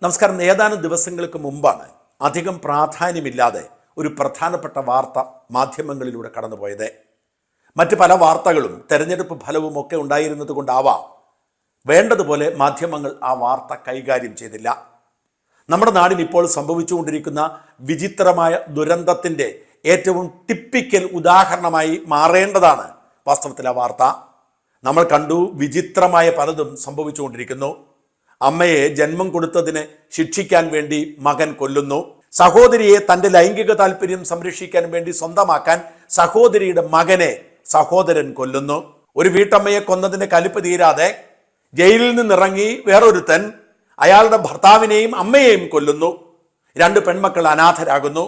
നമസ്കാരം. ഏതാനും ദിവസങ്ങൾക്ക് മുമ്പാണ് അധികം പ്രാധാന്യമില്ലാതെ ഒരു പ്രധാനപ്പെട്ട വാർത്ത മാധ്യമങ്ങളിലൂടെ കടന്നുപോയത്. മറ്റ് പല വാർത്തകളും തെരഞ്ഞെടുപ്പ് ഫലവും ഒക്കെ ഉണ്ടായിരുന്നത് കൊണ്ടാവാം വേണ്ടതുപോലെ മാധ്യമങ്ങൾ ആ വാർത്ത കൈകാര്യം ചെയ്തില്ല. നമ്മുടെ നാടിന് ഇപ്പോൾ സംഭവിച്ചുകൊണ്ടിരിക്കുന്ന വിചിത്രമായ ദുരന്തത്തിൻ്റെ ഏറ്റവും ടിപ്പിക്കൽ ഉദാഹരണമായി മാറേണ്ടതാണ് വാസ്തവത്തിൽ ആ വാർത്ത. നമ്മൾ കണ്ടു, വിചിത്രമായ പലതും സംഭവിച്ചുകൊണ്ടിരിക്കുന്നു. അമ്മയെ ജന്മം കൊടുത്തതിന് ശിക്ഷിക്കാൻ വേണ്ടി മകൻ കൊല്ലുന്നു. സഹോദരിയെ തൻ്റെ ലൈംഗിക താല്പര്യം സംരക്ഷിക്കാൻ വേണ്ടി സ്വന്തമാക്കാൻ സഹോദരിയുടെ മകനെ സഹോദരൻ കൊല്ലുന്നു. ഒരു വീട്ടമ്മയെ കൊന്നതിന് കലിപ്പ് തീരാതെ ജയിലിൽ നിന്നിറങ്ങി വേറൊരുത്തൻ അയാളുടെ ഭർത്താവിനെയും അമ്മയെയും കൊല്ലുന്നു. 2 പെൺമക്കൾ അനാഥരാകുന്നു.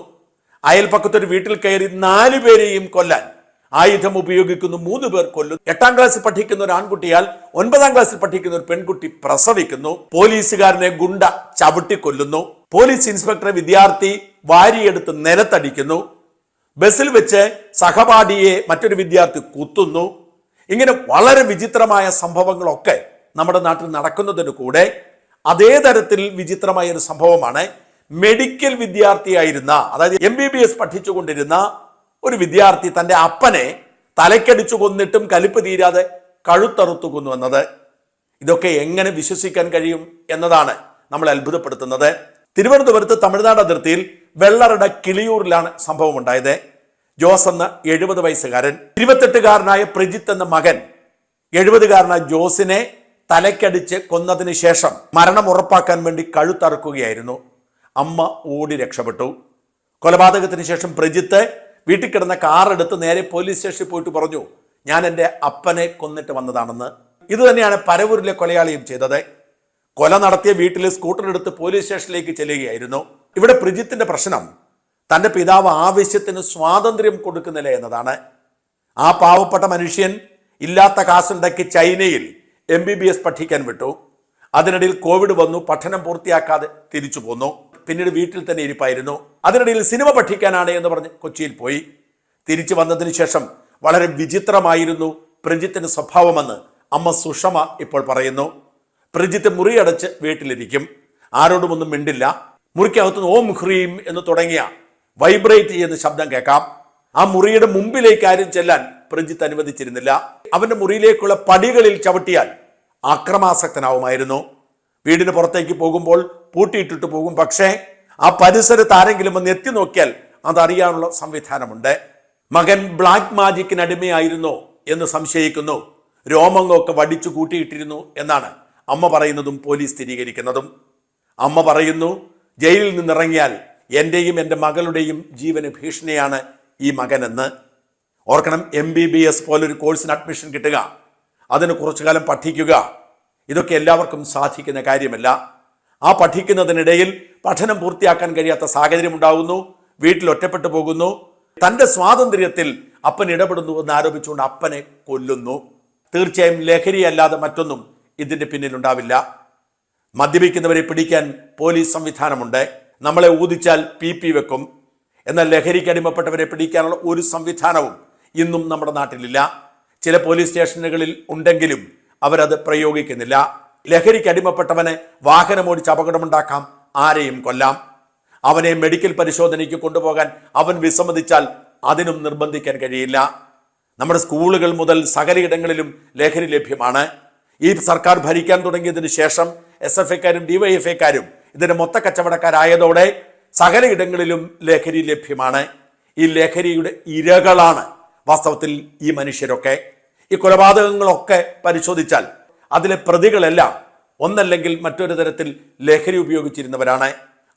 അയൽപ്പക്കത്തൊരു വീട്ടിൽ കയറി 4 പേരെയും കൊല്ലാൻ ആയുധം ഉപയോഗിക്കുന്നു. 3 പേർ കൊല്ലുന്നു. 8ാം ക്ലാസ്സിൽ പഠിക്കുന്ന ഒരു ആൺകുട്ടിയാൽ 9ാം ക്ലാസ്സിൽ പഠിക്കുന്ന ഒരു പെൺകുട്ടി പ്രസവിക്കുന്നു. പോലീസുകാരനെ ഗുണ്ട ചവിട്ടിക്കൊല്ലുന്നു. പോലീസ് ഇൻസ്പെക്ടറെ വിദ്യാർത്ഥി വാരിയെടുത്ത് നിലത്തടിക്കുന്നു. ബസ്സിൽ വെച്ച് സഹപാഠിയെ മറ്റൊരു വിദ്യാർത്ഥി കുത്തുന്നു. ഇങ്ങനെ വളരെ വിചിത്രമായ സംഭവങ്ങളൊക്കെ നമ്മുടെ നാട്ടിൽ നടക്കുന്നതിന് കൂടെ അതേ തരത്തിൽ വിചിത്രമായ ഒരു സംഭവമാണ് മെഡിക്കൽ വിദ്യാർത്ഥിയായിരുന്ന, അതായത് MBBS പഠിച്ചുകൊണ്ടിരുന്ന ഒരു വിദ്യാർത്ഥി തൻ്റെ അപ്പനെ തലക്കടിച്ചു കൊന്നിട്ടും കലിപ്പ് തീരാതെ കഴുത്തറുത്തു കൊന്നു എന്നത്. ഇതൊക്കെ എങ്ങനെ വിശ്വസിക്കാൻ കഴിയും എന്നതാണ് നമ്മൾ അത്ഭുതപ്പെടുത്തുന്നത്. തിരുവനന്തപുരത്ത് തമിഴ്നാട് അതിർത്തിയിൽ വെള്ളറട കിളിയൂരിലാണ് സംഭവം ഉണ്ടായത്. ജോസ് എന്ന 70 വയസ്സുകാരൻ 28കാരനായ പ്രജിത്ത് എന്ന മകൻ 70കാരനായ ജോസിനെ തലക്കടിച്ച് കൊന്നതിന് ശേഷം മരണം ഉറപ്പാക്കാൻ വേണ്ടി കഴുത്തറുക്കുകയായിരുന്നു. അമ്മ ഓടി രക്ഷപ്പെട്ടു. കൊലപാതകത്തിന് ശേഷം പ്രജിത്ത് വീട്ടിൽ കിടന്ന കാറെടുത്ത് നേരെ പോലീസ് സ്റ്റേഷനിൽ പോയിട്ട് പറഞ്ഞു, ഞാൻ എൻ്റെ അപ്പനെ കൊന്നിട്ട് വന്നതാണെന്ന്. ഇത് തന്നെയാണ് പരവൂരിലെ കൊലയാളിയും ചെയ്തത്. കൊല നടത്തിയ വീട്ടിൽ സ്കൂട്ടർ എടുത്ത് പോലീസ് സ്റ്റേഷനിലേക്ക് ചെല്ലുകയായിരുന്നു. ഇവിടെ പ്രജിത്തിന്റെ പ്രശ്നം തൻ്റെ പിതാവ് ആവശ്യത്തിന് സ്വാതന്ത്ര്യം കൊടുക്കുന്നില്ല എന്നതാണ്. ആ പാവപ്പെട്ട മനുഷ്യൻ ഇല്ലാത്ത കാശുണ്ടാക്കി ചൈനയിൽ MBBS പഠിക്കാൻ വിട്ടു. അതിനിടയിൽ കോവിഡ് വന്നു. പഠനം പൂർത്തിയാക്കാതെ തിരിച്ചു പോന്നു. പിന്നീട് വീട്ടിൽ തന്നെ ഇരിപ്പായിരുന്നു. അതിനിടയിൽ സിനിമ പഠിക്കാനാണ് എന്ന് പറഞ്ഞ് കൊച്ചിയിൽ പോയി. തിരിച്ചു വന്നതിന് ശേഷം വളരെ വിചിത്രമായിരുന്നു പ്രജിത്തിന്റെ സ്വഭാവമെന്ന് അമ്മ സുഷമ ഇപ്പോൾ പറയുന്നു. പ്രജിത്ത് മുറിയടച്ച് വീട്ടിലിരിക്കും, ആരോടുമൊന്നും മിണ്ടില്ല. മുറിക്കകത്തുനിന്ന് ഓം ഹ്രീം എന്ന് തുടങ്ങിയ വൈബ്രേറ്റ് ചെയ്യുന്ന ശബ്ദം കേൾക്കാം. ആ മുറിയുടെ മുമ്പിലേക്ക് ആരും ചെല്ലാൻ പ്രജിത്ത് അനുവദിച്ചിരുന്നില്ല. അവന്റെ മുറിയിലേക്കുള്ള പടികളിൽ ചവിട്ടിയാൽ അക്രമാസക്തനാവുമായിരുന്നു. വീടിന് പുറത്തേക്ക് പോകുമ്പോൾ പൂട്ടിയിട്ടിട്ട് പോകും. പക്ഷേ ആ പരിസരത്ത് ആരെങ്കിലും ഒന്ന് എത്തി നോക്കിയാൽ അതറിയാനുള്ള സംവിധാനമുണ്ട്. മകൻ ബ്ലാക്ക് മാജിക്കിന് അടിമയായിരുന്നോ എന്ന് സംശയിക്കുന്നു. രോമങ്ങളൊക്കെ വടിച്ചു കൂട്ടിയിട്ടിരുന്നു എന്നാണ് അമ്മ പറയുന്നതും പോലീസ് സ്ഥിരീകരിക്കുന്നതും. അമ്മ പറയുന്നു, ജയിലിൽ നിന്നിറങ്ങിയാൽ എൻ്റെയും എൻ്റെ മകളുടെയും ജീവന് ഭീഷണിയാണ് ഈ മകനെന്ന്. ഓർക്കണം, MBBS പോലൊരു കോഴ്സിന് അഡ്മിഷൻ കിട്ടുക, അതിന് കുറച്ചു കാലം പഠിക്കുക, ഇതൊക്കെ എല്ലാവർക്കും സാധിക്കുന്ന കാര്യമല്ല. ആ പഠിക്കുന്നതിനിടയിൽ പഠനം പൂർത്തിയാക്കാൻ കഴിയാത്ത സാഹചര്യം ഉണ്ടാകുന്നു. വീട്ടിൽ ഒറ്റപ്പെട്ടു പോകുന്നു. തൻ്റെ സ്വാതന്ത്ര്യത്തിൽ അപ്പൻ ഇടപെടുന്നു എന്ന് ആരോപിച്ചുകൊണ്ട് അപ്പനെ കൊല്ലുന്നു. തീർച്ചയായും ലഹരിയല്ലാതെ മറ്റൊന്നും ഇതിൻ്റെ പിന്നിലുണ്ടാവില്ല. മദ്യപിക്കുന്നവരെ പിടിക്കാൻ പോലീസ് സംവിധാനമുണ്ട്. നമ്മളെ ഊതിച്ചാൽ PP വെക്കും. എന്നാൽ ലഹരിക്ക് അടിമപ്പെട്ടവരെ പിടിക്കാനുള്ള ഒരു സംവിധാനവും ഇന്നും നമ്മുടെ നാട്ടിലില്ല. ചില പോലീസ് സ്റ്റേഷനുകളിൽ ഉണ്ടെങ്കിലും അവരത് പ്രയോഗിക്കുന്നില്ല. ലഹരിക്ക് അടിമപ്പെട്ടവനെ വാഹനമോടിച്ച് അപകടമുണ്ടാക്കാം, ആരെയും കൊല്ലാം. അവനെ മെഡിക്കൽ പരിശോധനയ്ക്ക് കൊണ്ടുപോകാൻ അവൻ വിസമ്മതിച്ചാൽ അതിനും നിർബന്ധിക്കാൻ കഴിയില്ല. നമ്മുടെ സ്കൂളുകൾ മുതൽ സകലയിടങ്ങളിലും ലഹരി ലഭ്യമാണ്. ഈ സർക്കാർ ഭരിക്കാൻ തുടങ്ങിയതിന് ശേഷം SFIക്കാരും DYFIക്കാരും ഇതിന്റെ മൊത്ത കച്ചവടക്കാരായതോടെ സകലയിടങ്ങളിലും ലഹരി ലഭ്യമാണ്. ഈ ലഹരിയുടെ ഇരകളാണ് വാസ്തവത്തിൽ ഈ മനുഷ്യരൊക്കെ. ഈ കൊലപാതകങ്ങളൊക്കെ പരിശോധിച്ചാൽ അതിലെ പ്രതികളെല്ലാം ഒന്നല്ലെങ്കിൽ മറ്റൊരു തരത്തിൽ ലഹരി ഉപയോഗിച്ചിരുന്നവരാണ്.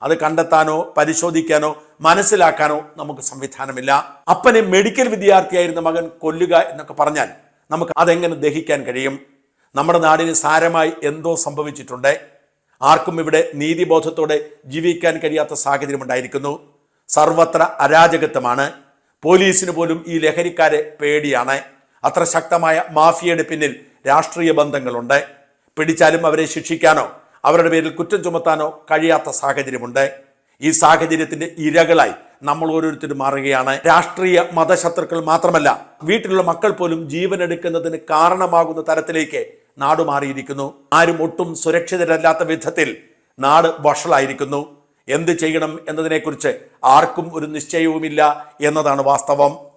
അത് കണ്ടെത്താനോ പരിശോധിക്കാനോ മനസ്സിലാക്കാനോ നമുക്ക് സംവിധാനമില്ല. അപ്പനെ മെഡിക്കൽ വിദ്യാർത്ഥിയായിരുന്ന മകൻ കൊല്ലുക എന്നൊക്കെ പറഞ്ഞാൽ നമുക്ക് അതെങ്ങനെ ദഹിക്കാൻ കഴിയും? നമ്മുടെ നാടിന് സാരമായി എന്തോ സംഭവിച്ചിട്ടുണ്ട്. ആർക്കും ഇവിടെ നീതിബോധത്തോടെ ജീവിക്കാൻ കഴിയാത്ത സാഹചര്യം ഉണ്ടായിരിക്കുന്നു. സർവത്ര അരാജകത്വമാണ്. പോലീസിന് പോലും ഈ ലഹരിക്കാരെ പേടിയാണ്. അത്ര ശക്തമായ മാഫിയയുടെ പിന്നിൽ രാഷ്ട്രീയ ബന്ധങ്ങളുണ്ട്. പിടിച്ചാലും അവരെ ശിക്ഷിക്കാനോ അവരുടെ പേരിൽ കുറ്റം ചുമത്താനോ കഴിയാത്ത സാഹചര്യമുണ്ട്. ഈ സാഹചര്യത്തിന്റെ ഇരകളായി നമ്മൾ ഓരോരുത്തരും മാറുകയാണ്. രാഷ്ട്രീയ മതശത്രുക്കൾ മാത്രമല്ല, വീട്ടിലുള്ള മക്കൾ പോലും ജീവനെടുക്കുന്നതിന് കാരണമാകുന്ന തരത്തിലേക്ക് നാടുമാറിയിരിക്കുന്നു. ആരും ഒട്ടും സുരക്ഷിതരല്ലാത്ത വിധത്തിൽ നാട് വഷളായിരിക്കുന്നു. എന്ത് ചെയ്യണം എന്നതിനെക്കുറിച്ച് ആർക്കും ഒരു നിശ്ചയവുമില്ല എന്നതാണ് വാസ്തവം.